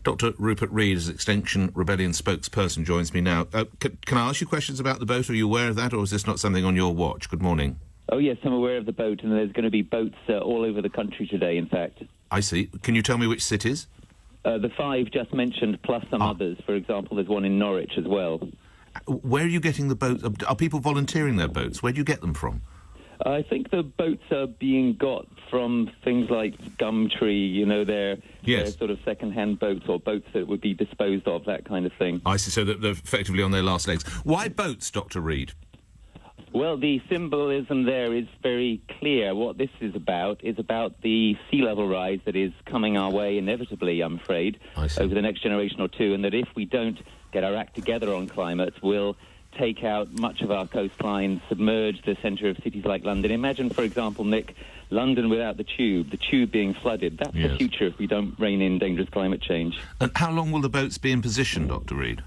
Dr. Rupert Read, as Extinction Rebellion spokesperson, joins me now. Can I ask you questions about the boat? Are you aware of that, or is this not something on your watch? Good morning. Oh, yes, I'm aware of the boat, and there's going to be boats all over the country today, in fact. I see. Can you tell me which cities? The five just mentioned, plus some others. For example, there's one in Norwich as well. Where are you getting the boats? Are people volunteering their boats? Where do you get them from? I think the boats are being got from things like Gumtree, you know, they're sort of second-hand boats or boats that would be disposed of, that kind of thing. I see, so they're effectively on their last legs. Why boats, Dr. Read? Well, the symbolism there is very clear. What this is about the sea level rise that is coming our way inevitably, I'm afraid, over the next generation or two, and that if we don't get our act together on climate, we'll take out much of our coastline, submerge the centre of cities like London. Imagine, for example, Nick, London without the tube being flooded. That's the future if we don't rein in dangerous climate change. And how long will the boats be in position, Dr. Read?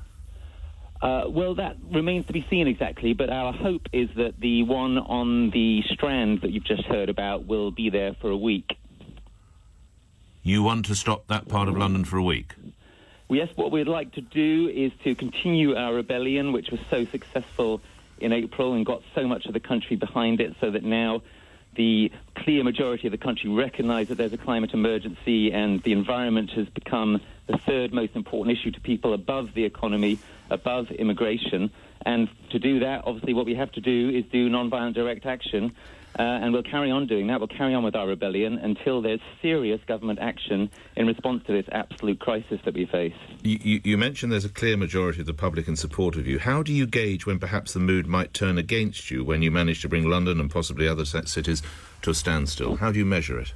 Well, that remains to be seen exactly, but our hope is that the one on the Strand that you've just heard about will be there for a week. You want to stop that part of London for a week? Yes, what we'd like to do is to continue our rebellion, which was so successful in April and got so much of the country behind it, so that now the clear majority of the country recognise that there's a climate emergency and the environment has become the third most important issue to people above the economy, above immigration. And to do that, obviously what we have to do is do non-violent direct action, and we'll carry on doing that. We'll carry on with our rebellion until there's serious government action in response to this absolute crisis that we face. You mentioned there's a clear majority of the public in support of you. How do you gauge when perhaps the mood might turn against you when you manage to bring London and possibly other cities to a standstill? How do you measure it?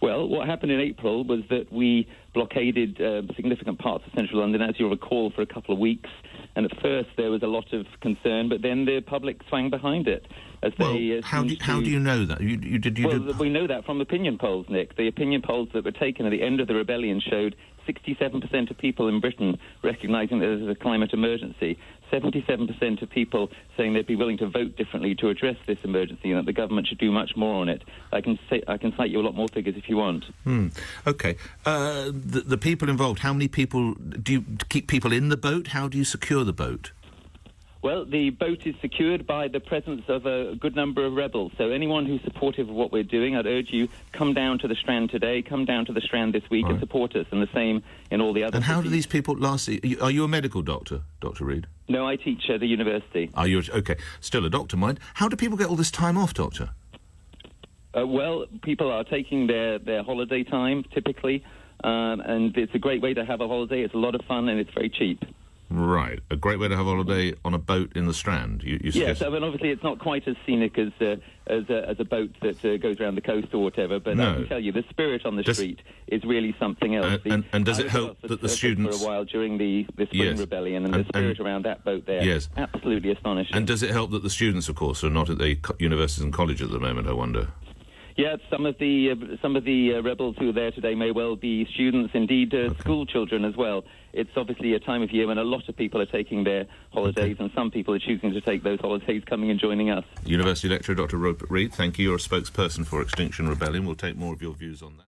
Well, what happened in April was that we blockaded significant parts of central London, as you'll recall, for a couple of weeks. And at first there was a lot of concern, but then the public swang behind it. How do you know that? We know that from opinion polls, Nick. The opinion polls that were taken at the end of the rebellion showed 67% of people in Britain recognising that there's a climate emergency, 77% of people saying they'd be willing to vote differently to address this emergency and that the government should do much more on it. I can cite you a lot more figures if you want. OK. The people involved, how many people... Do you keep people in the boat? How do you secure the boat? Well, the boat is secured by the presence of a good number of rebels. So anyone who's supportive of what we're doing, I'd urge you, come down to the Strand today, come down to the Strand this week and support us, and the same in all the other And how cities. do these people last... Are you a medical doctor, Dr. Read? No, I teach at the university. Are you... OK. Still a doctor, mind. How do people get all this time off, Doctor? Well, people are taking their holiday time, typically, and it's a great way to have a holiday. It's a lot of fun, and it's very cheap. Right, a great way to have a holiday on a boat in the Strand. Yes, I mean, obviously it's not quite as scenic as a boat that goes around the coast or whatever, but I can tell you the spirit on the street is really something else. And does it help that the students... for a while during the Spring Rebellion, and the spirit around that boat there, absolutely astonishing. And does it help that the students, of course, are not at the universities and colleges at the moment, I wonder? Yeah, some of the rebels who are there today may well be students, indeed school children as well. It's obviously a time of year when a lot of people are taking their holidays, and some people are choosing to take those holidays coming and joining us. University lecturer Dr. Rupert Read, thank you. You're a spokesperson for Extinction Rebellion. We'll take more of your views on that.